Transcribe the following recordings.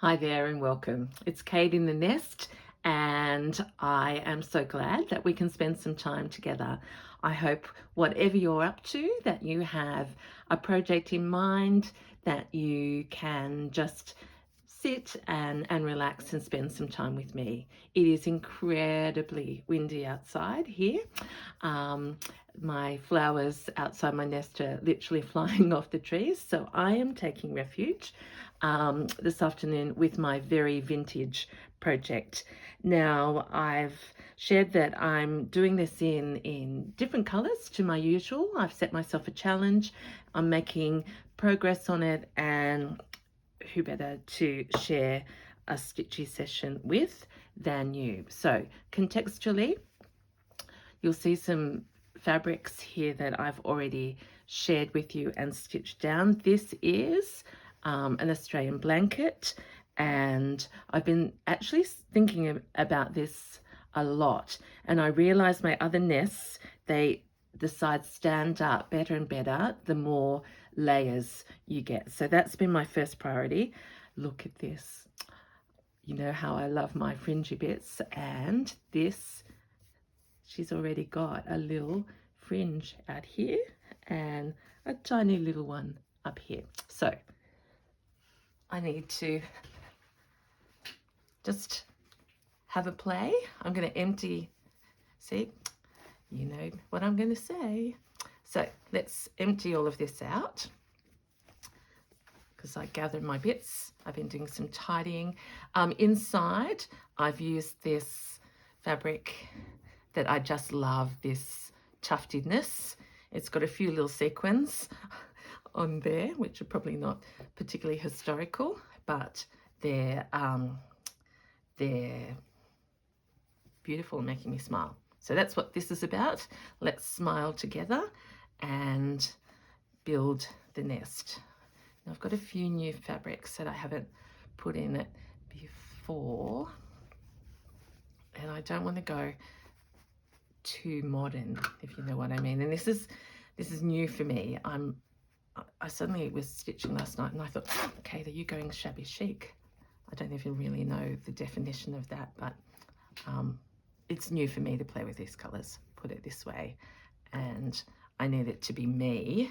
Hi there and welcome. It's Kate in the Nest, and I am so glad that we can spend some time together. I hope whatever you're up to, that you have a project in mind, that you can just sit and relax and spend some time with me. It is incredibly windy outside here. Um, my flowers outside my nest are literally flying off the trees, so I am taking refuge this afternoon with my very vintage project. Now, I've shared that I'm doing this in different colors to my usual. I've set myself a challenge. I'm making progress on it, and who better to share a stitchy session with than you? So contextually, you'll see some fabrics here that I've already shared with you and stitched down. This is an Australian blanket, and I've been actually thinking about this a lot, and I realized my other nests, the sides stand up better and better the more layers you get. So that's been my first priority. Look at this. You know how I love my fringy bits, and this, she's already got a little fringe out here and a tiny little one up here. So I need to just have a play. I'm going to empty, see, you know what I'm going to say. So let's empty all of this out because I gathered my bits. I've been doing some tidying. Inside, I've used this fabric that I just love, this tuftedness. It's got a few little sequins on there, which are probably not particularly historical, but they're beautiful and making me smile. So that's what this is about. Let's smile together and build the nest. Now, I've got a few new fabrics that I haven't put in it before, and I don't want to go too modern, if you know what I mean. And this is new for me. I suddenly was stitching last night and I thought, okay, are you going shabby chic? I don't even really know the definition of that, but it's new for me to play with these colors, put it this way. And I need it to be me,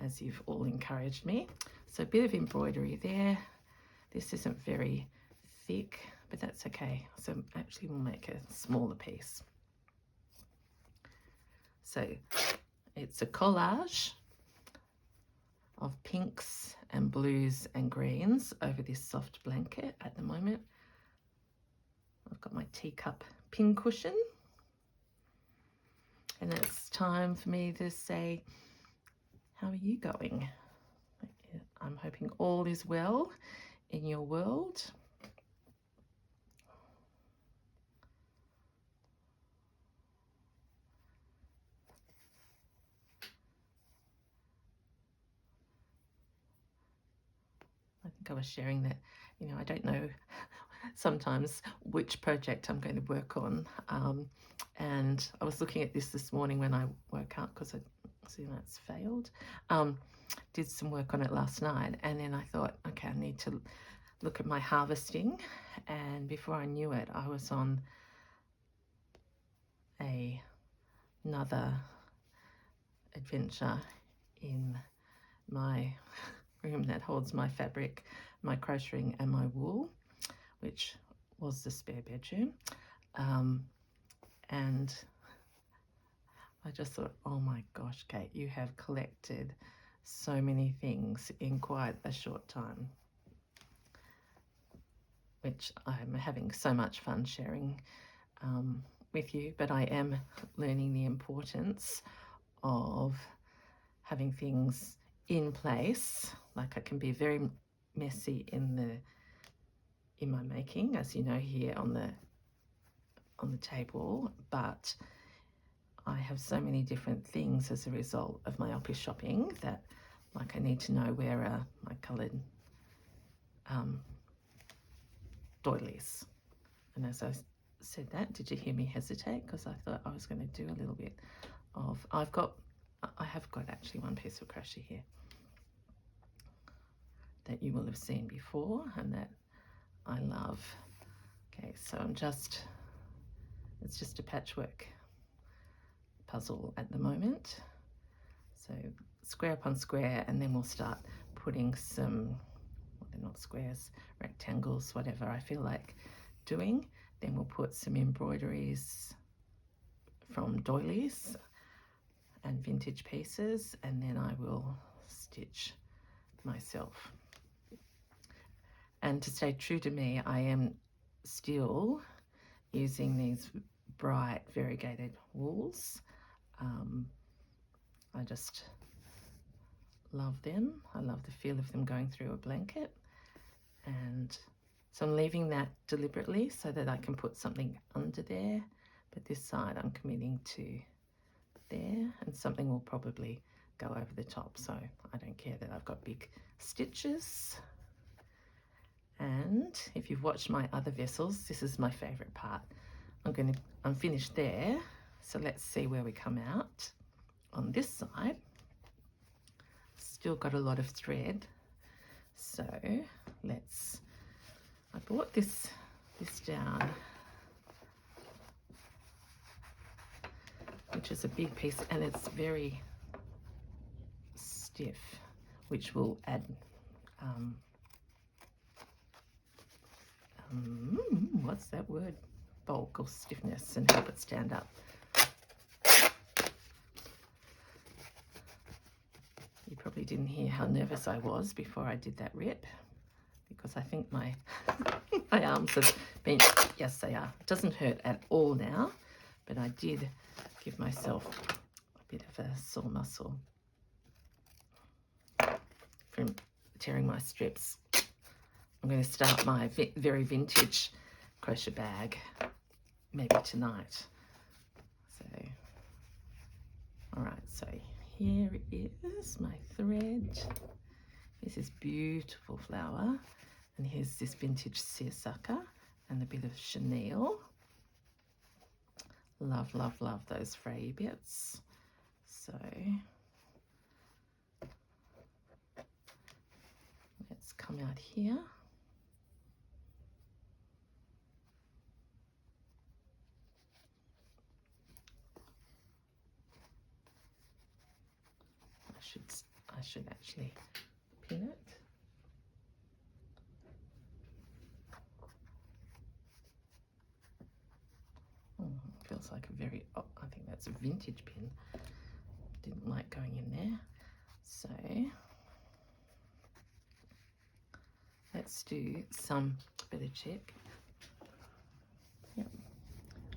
as you've all encouraged me. So a bit of embroidery there. This isn't very thick, but that's okay. So actually we'll make a smaller piece. So it's a collage of pinks and blues and greens over this soft blanket at the moment. I've got my teacup pin cushion, and it's time for me to say, how are you going? I'm hoping all is well in your world. I think I was sharing that, you know, I don't know sometimes which project I'm going to work on. And I was looking at this morning when I woke up because I see that's failed. Did some work on it last night, and then I thought, okay, I need to look at my harvesting. And before I knew it, I was on another adventure in my room that holds my fabric, my crocheting and my wool, which was the spare bedroom. And I just thought, oh my gosh, Kate, you have collected so many things in quite a short time, which I'm having so much fun sharing with you. But I am learning the importance of having things in place. Like, I can be very messy in my making, as you know, here on the table, but I have so many different things as a result of my office shopping that, like, I need to know where are my coloured doilies. And as I said that, did you hear me hesitate? Because I thought I was going to do a little bit of, I have got actually one piece of crochet here. that you will have seen before and that I love. Okay, so it's just a patchwork puzzle at the moment. So square upon square, and then we'll start putting some, well, they're not squares, rectangles, whatever I feel like doing. Then we'll put some embroideries from doilies and vintage pieces, and then I will stitch myself. And to stay true to me, I am still using these bright variegated wools. I just love them. I love the feel of them going through a blanket. And so I'm leaving that deliberately so that I can put something under there. But this side I'm committing to there, and something will probably go over the top, so I don't care that I've got big stitches. And if you've watched my other vessels, this is my favorite part. I'm finished there, so let's see where we come out. On this side, still got a lot of thread, so I brought this down, which is a big piece, and it's very stiff, which will add what's that word? Bulk or stiffness, and help it stand up. You probably didn't hear how nervous I was before I did that rip, because I think my my arms have been, yes they are. It doesn't hurt at all now, but I did give myself a bit of a sore muscle from tearing my strips. I'm going to start my very vintage crochet bag maybe tonight. So, all right, so here is my thread. This is beautiful flower, and here's this vintage seersucker and a bit of chenille. Love, love, love those fray bits. So let's come out here. I should actually pin it. Feels like a very, I think that's a vintage pin. Didn't like going in there. So let's do some, better check. Yep.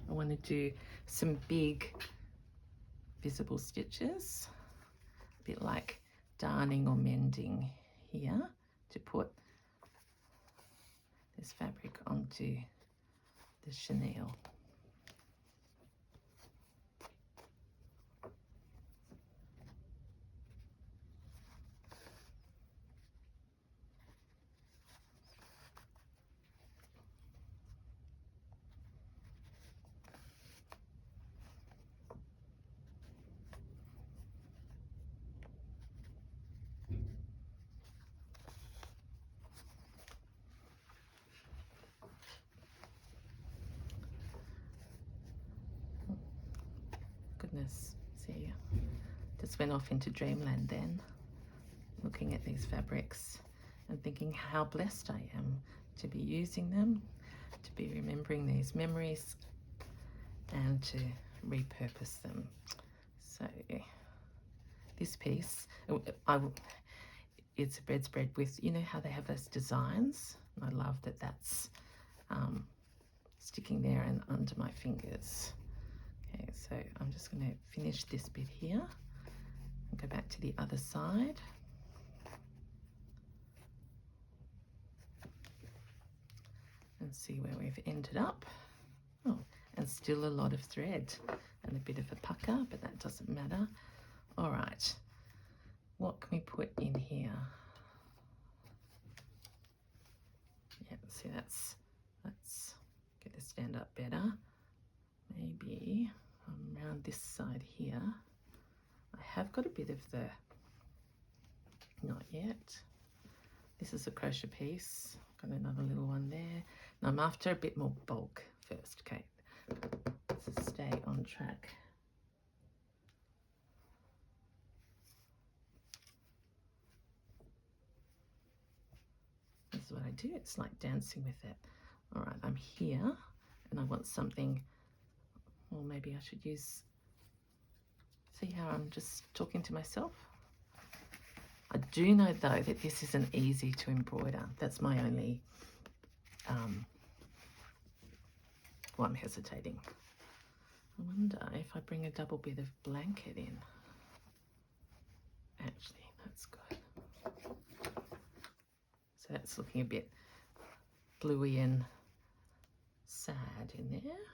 I want to do some big visible stitches, a bit like darning or mending here, to put this fabric onto the chenille. Goodness, see, just went off into dreamland then, looking at these fabrics and thinking how blessed I am to be using them, to be remembering these memories, and to repurpose them. So this piece, it's a bedspread with, you know how they have those designs? I love that that's sticking there and under my fingers. Okay, so I'm just going to finish this bit here and go back to the other side. And see where we've ended up. Oh, and still a lot of thread and a bit of a pucker, but that doesn't matter. All right, what can we put in here? Yeah, see, let's get this stand up better. Maybe around this side here. I have got a bit of the, not yet, This is a crochet piece. Got another little one there. Now I'm after a bit more bulk first, okay? Let's stay on track. This is what I do. It's like dancing with it. All right, I'm here and I want something, or maybe I should use, see how I'm just talking to myself? I do know though that this isn't easy to embroider. That's my only, well, I'm hesitating. I wonder if I bring a double bit of blanket in. Actually, that's good. So that's looking a bit bluey and sad in there.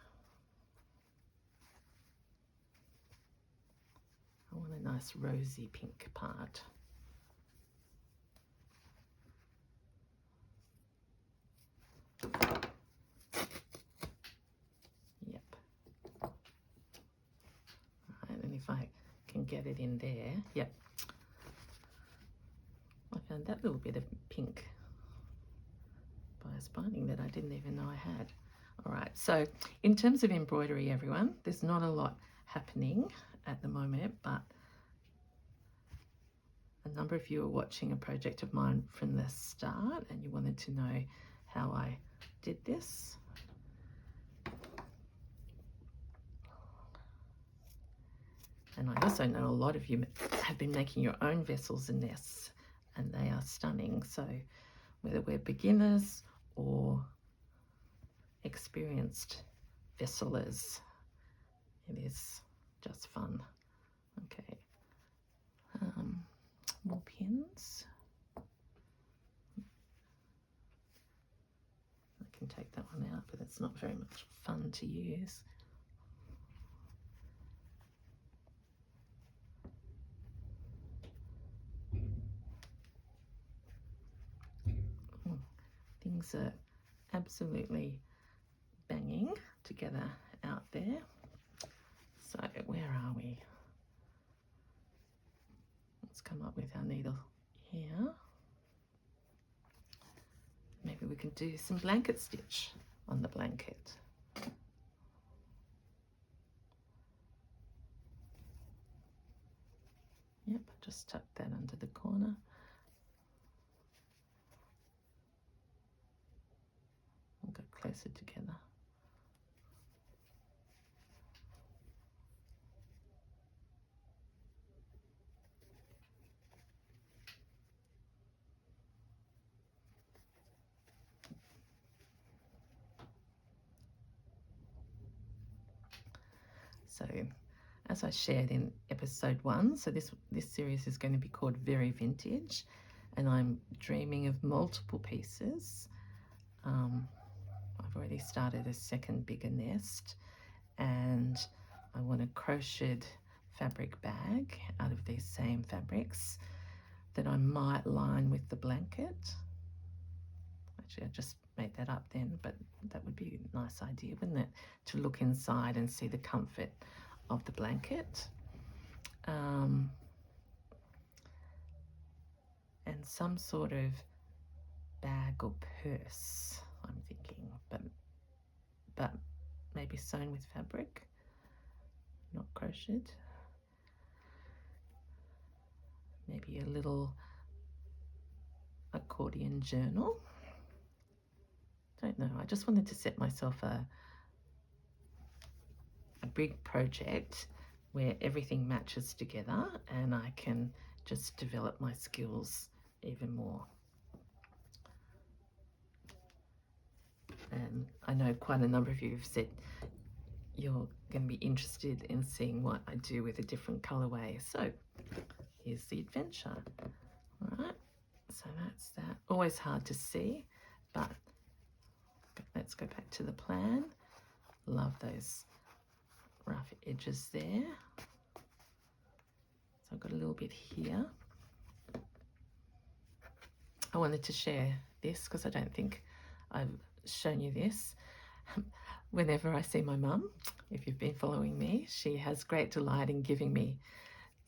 I want a nice rosy pink part. Yep. Right, and if I can get it in there, yep. I found that little bit of pink bias binding that I didn't even know I had. All right, so in terms of embroidery, everyone, there's not a lot happening at the moment, but a number of you are watching a project of mine from the start and you wanted to know how I did this. And I also know a lot of you have been making your own vessels and nests, and they are stunning. So whether we're beginners or experienced vesselers, it is just fun. Okay, more pins. I can take that one out, but it's not very much fun to use. Things are absolutely banging together out there. So where are we? Let's come up with our needle here. Maybe we can do some blanket stitch on the blanket. Yep, just tuck that under the corner. We'll go closer together. So as I shared in episode 1, so this series is going to be called Very Vintage, and I'm dreaming of multiple pieces. I've already started a second bigger nest, and I want a crocheted fabric bag out of these same fabrics that I might line with the blanket. Actually, I just made that up then, but that would be a nice idea, wouldn't it? To look inside and see the comfort of the blanket. And some sort of bag or purse, I'm thinking, but maybe sewn with fabric, not crocheted. Maybe a little accordion journal. Don't know, I just wanted to set myself a big project where everything matches together and I can just develop my skills even more. And I know quite a number of you have said you're going to be interested in seeing what I do with a different colorway. So here's the adventure. All right, so that's that. Always hard to see, but let's go back to the plan. Love those rough edges there. So I've got a little bit here. I wanted to share this because I don't think I've shown you this. Whenever I see my mum, if you've been following me, she has great delight in giving me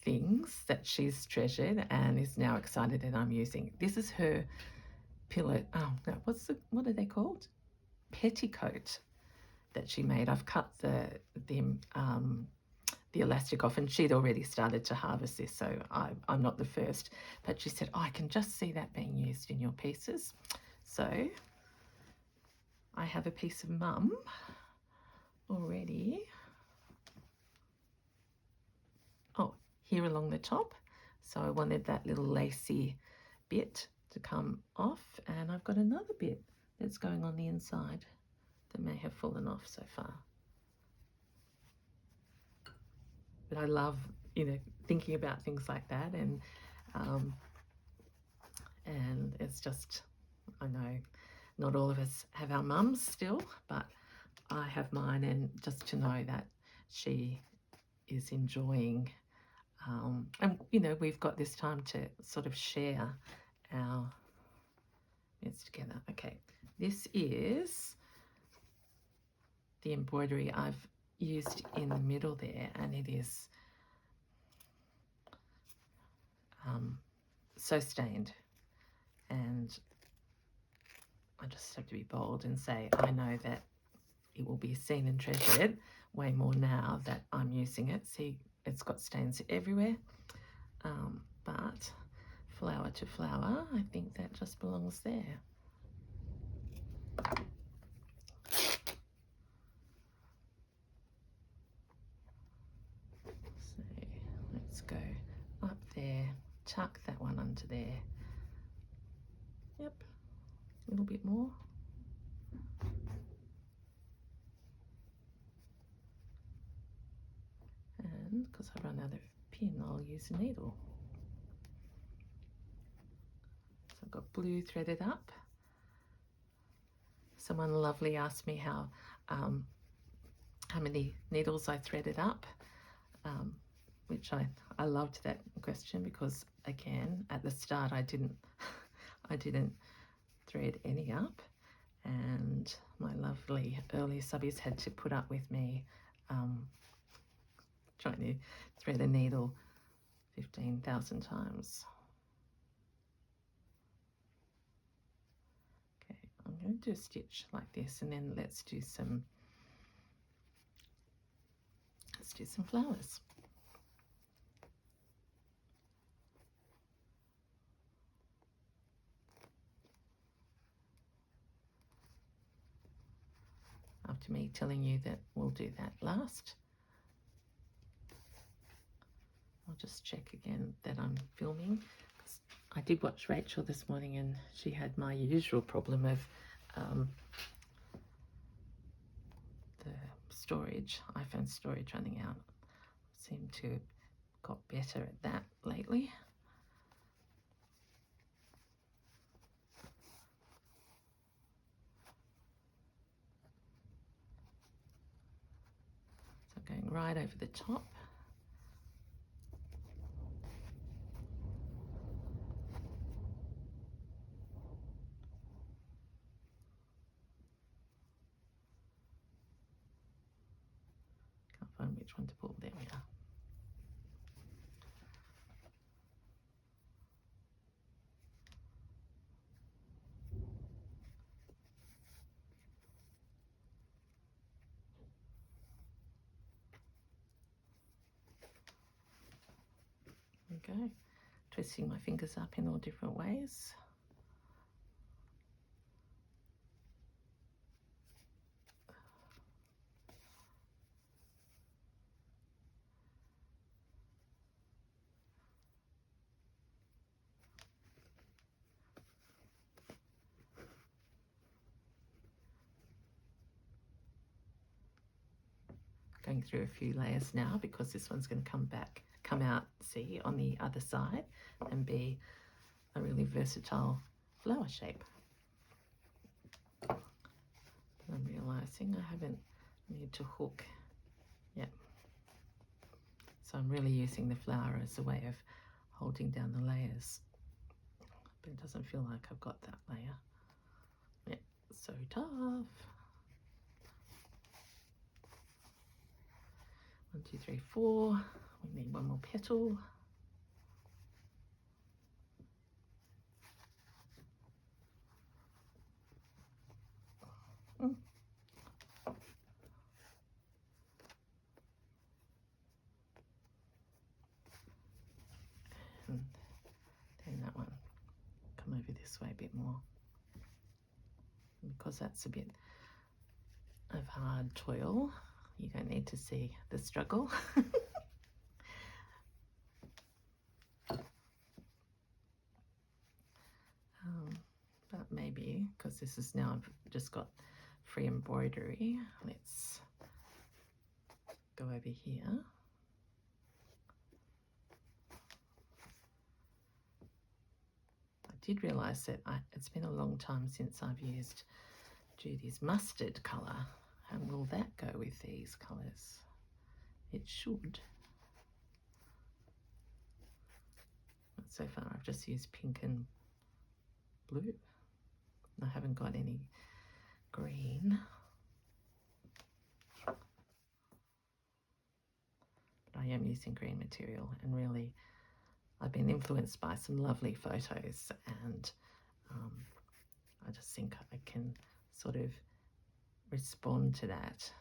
things that she's treasured and is now excited that I'm using. This is her pillow, oh no, what are they called? Petticoat that she made. I've cut the elastic off, and she'd already started to harvest this, so I'm not the first. But she said, oh, I can just see that being used in your pieces. So I have a piece of mum already. Oh, here along the top. So I wanted that little lacy bit to come off, and I've got another bit that's going on the inside that may have fallen off so far. But I love, thinking about things like that, and it's just, I know not all of us have our mums still, but I have mine, and just to know that she is enjoying, and we've got this time to sort of share our bits together. Okay, this is the embroidery I've used in the middle there, and it is so stained, and I just have to be bold and say I know that it will be seen and treasured way more now that I'm using it. See, it's got stains everywhere, but flower to flower, I think that just belongs there. So let's go up there, tuck that one under there. Yep, a little bit more. And because I run out of pin, I'll use a needle. So I've got blue threaded up. Someone lovely asked me how many needles I threaded up, which I loved that question, because again at the start I didn't thread any up, and my lovely early subbies had to put up with me trying to thread a needle 15,000 times. Okay, I'm going to do a stitch like this, and then let's do some flowers. After me telling you that we'll do that last, I'll just check again that I'm filming. I did watch Rachel this morning, and she had my usual problem of the iPhone storage running out. I seem to have got better at that lately. So going right over the top. Can't find which one to pull. There we are. Okay, twisting my fingers up in all different ways. Going through a few layers now, because this one's going to come out, see, on the other side, and be a really versatile flower shape. But I'm realizing I haven't need to hook yet, so I'm really using the flower as a way of holding down the layers, but it doesn't feel like I've got that layer. Yeah, so tough. 1, 2, 3, 4. We need one more petal. this way a bit more, because that's a bit of hard toil. You don't need to see the struggle. But maybe, because this is now, I've just got free embroidery, let's go over here. I did realise that it's been a long time since I've used Judy's mustard colour, and will that go with these colours? It should. But so far I've just used pink and blue. I haven't got any green. But I am using green material, and really I've been influenced by some lovely photos, and I just think I can sort of respond to that.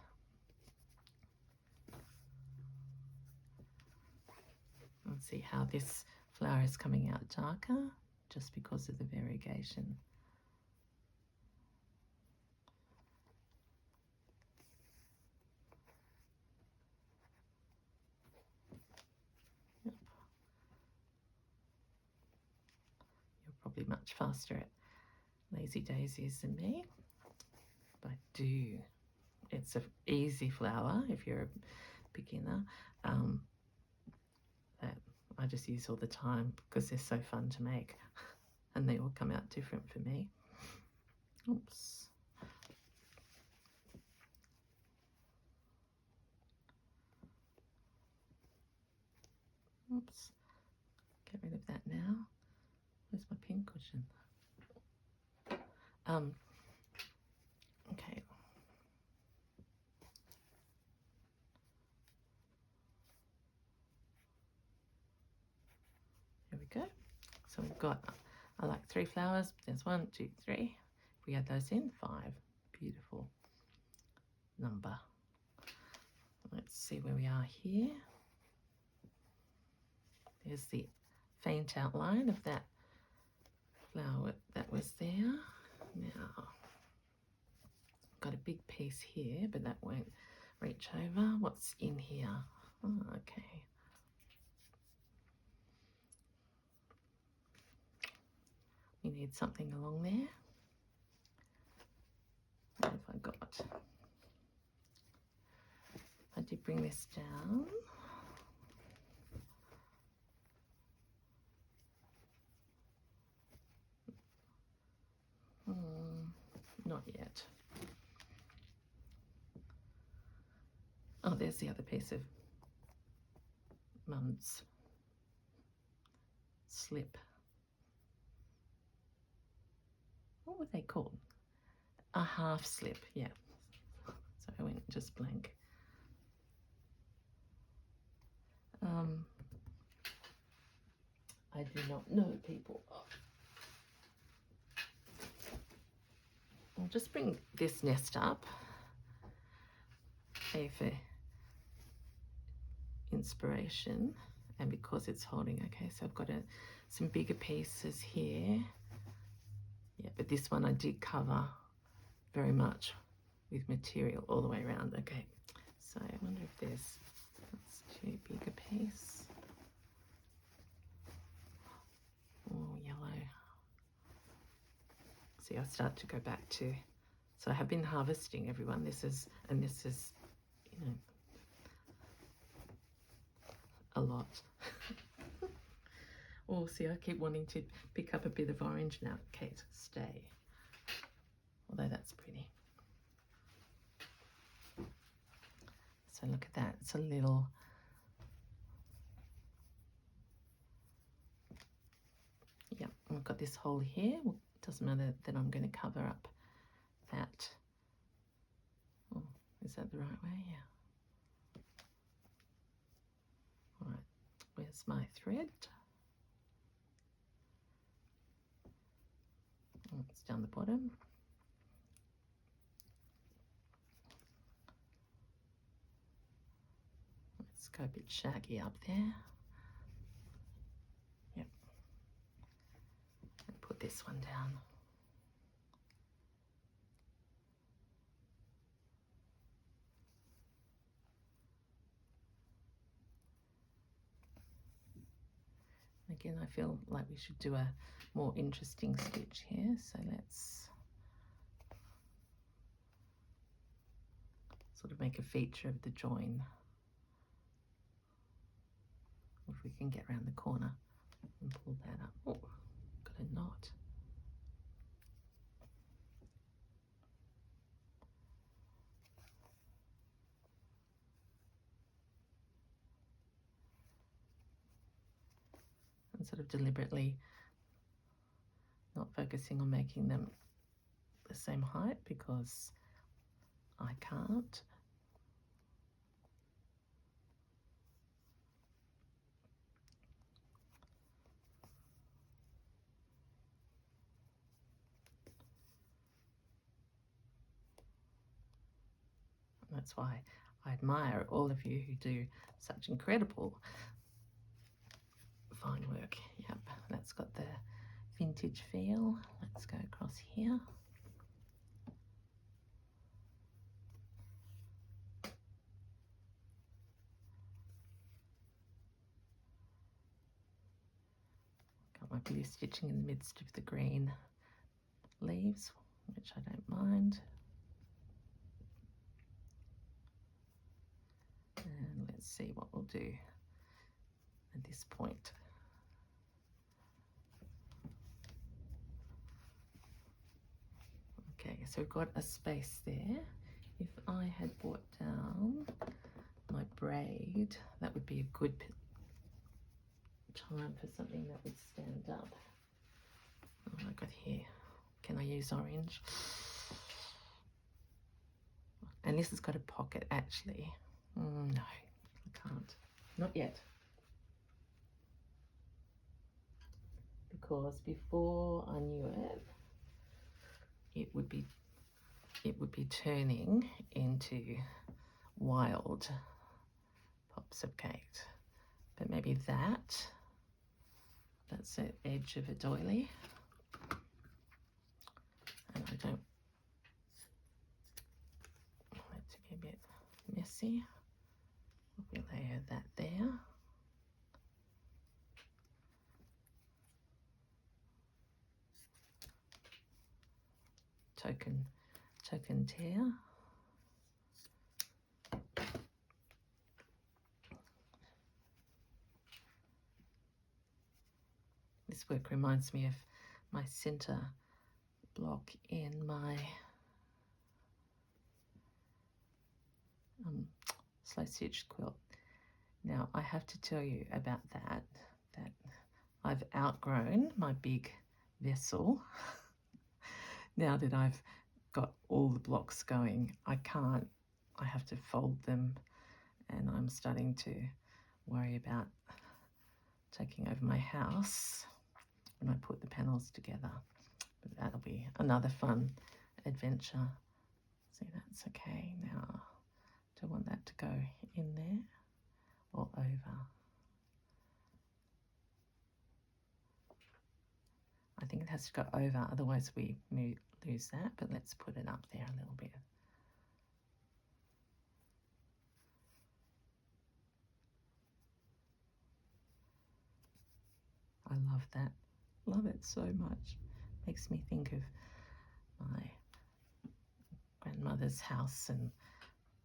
Let's see how this flower is coming out darker, just because of the variegation. Yep. You're probably much faster at lazy daisies than me, but I do. It's an easy flower if you're a beginner. That I just use all the time because they're so fun to make, and they all come out different for me. Oops. Oops. Get rid of that now. Where's my pin cushion? Okay. There we go. So we've got, I like 3 flowers. There's 1, 2, 3. If we add those in, 5. Beautiful number. Let's see where we are here. There's the faint outline of that flower that was there. Now, got a big piece here, but that won't reach over. What's in here? Oh, okay. We need something along there. What have I got? I did bring this down. Not yet. Oh, there's the other piece of Mum's slip. What were they called? A half slip, yeah. So I went just blank. I do not know, people. I'll just bring this nest up, A for inspiration, and because it's holding. Okay, so I've got some bigger pieces here. Yeah, but this one I did cover very much with material all the way around. Okay, so I wonder if there's, that's too big a piece. Oh, yellow. See, I start to go back to, so I have been harvesting, everyone. This is, you know, a lot. Oh, see, I keep wanting to pick up a bit of orange now. Kate, stay. Although that's pretty. So look at that. It's a little, yeah, I've got this hole here. Well, it doesn't matter that I'm going to cover up that. Oh, is that the right way? Yeah. All right, where's my thread? Oh, it's down the bottom. Let's go a bit shaggy up there. Yep. And put this one down. Again, I feel like we should do a more interesting stitch here, so let's sort of make a feature of the join. If we can get around the corner and pull that up. Oh, got a knot. And sort of deliberately not focusing on making them the same height because I can't. That's why I admire all of you who do such incredible fine work. Yep, that's got the vintage feel. Let's go across here. Got my blue stitching in the midst of the green leaves, which I don't mind. And let's see what we'll do at this point. Okay, so we've got a space there. If I had brought down my braid, that would be a good time for something that would stand up. Oh, I got here. Can I use orange? And this has got a pocket actually. No, I can't. Not yet. Because before I knew it, it would be turning into wild pops of Kate. But maybe that's the edge of a doily. And I don't want it to be a bit messy. We'll layer that there. Token tear. This work reminds me of my center block in my slow stitched quilt. Now I have to tell you about that I've outgrown my big vessel. Now that I've got all the blocks going, I have to fold them, and I'm starting to worry about taking over my house when I put the panels together. But that'll be another fun adventure. See, that's okay. Now, do I want that to go in there or over? I think it has to go over, otherwise we lose that, but let's put it up there a little bit. I love that. Love it so much. Makes me think of my grandmother's house and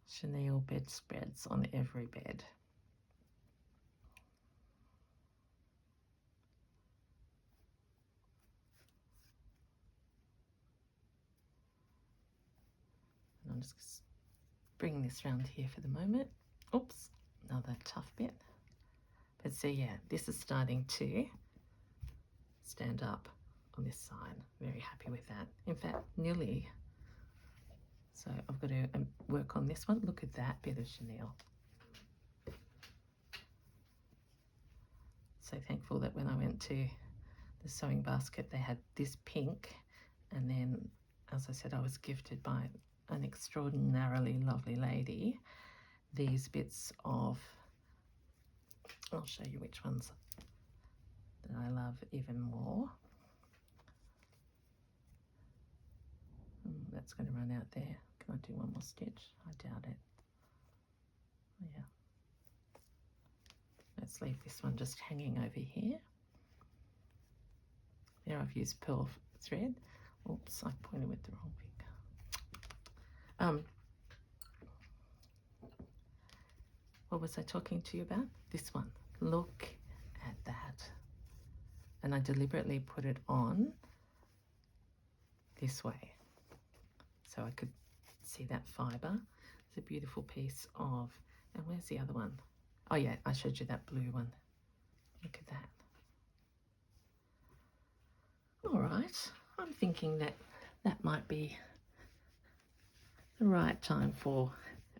chenille bedspreads on every bed. And I'm just bringing this around here for the moment. Oops, another tough bit. But see, yeah, this is starting to stand up on this side. Very happy with that. In fact, nearly. So I've got to work on this one. Look at that bit of chenille. So thankful that when I went to the sewing basket, they had this pink, and then, as I said, I was gifted by an extraordinarily lovely lady these bits of, I'll show you which ones that I love even more. that's going to run out there. Can I do one more stitch? I doubt it. Yeah. Let's leave this one just hanging over here. There I've used pearl thread. Oops, I pointed with the wrong finger. What was I talking to you about? This one. Look at that. And I deliberately put it on this way so I could see that fibre. It's a beautiful piece of, and where's the other one? Oh yeah, I showed you that blue one. Look at that. All right, I'm thinking that that might be the right time for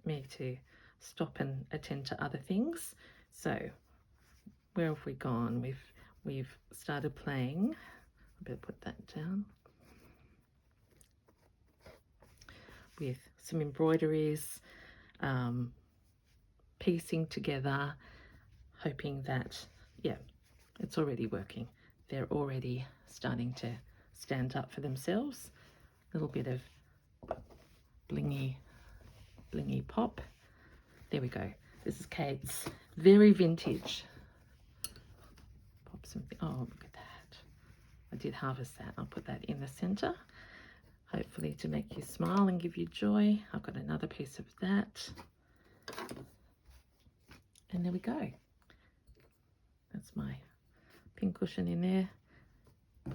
me to stop and attend to other things. So where have we gone? We've started playing. I better put that down. With some embroideries, piecing together, hoping that, yeah, it's already working. They're already starting to stand up for themselves. A little bit of blingy pop. There we go. This is Kate's very vintage. Pop something. Oh, look at that. I did harvest that. I'll put that in the center, hopefully to make you smile and give you joy. I've got another piece of that. And there we go. That's my pin cushion in there.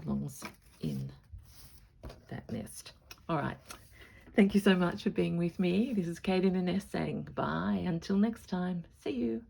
Belongs in that nest. All right. Thank you so much for being with me. This is Kate in the Nest saying bye. Until next time. See you.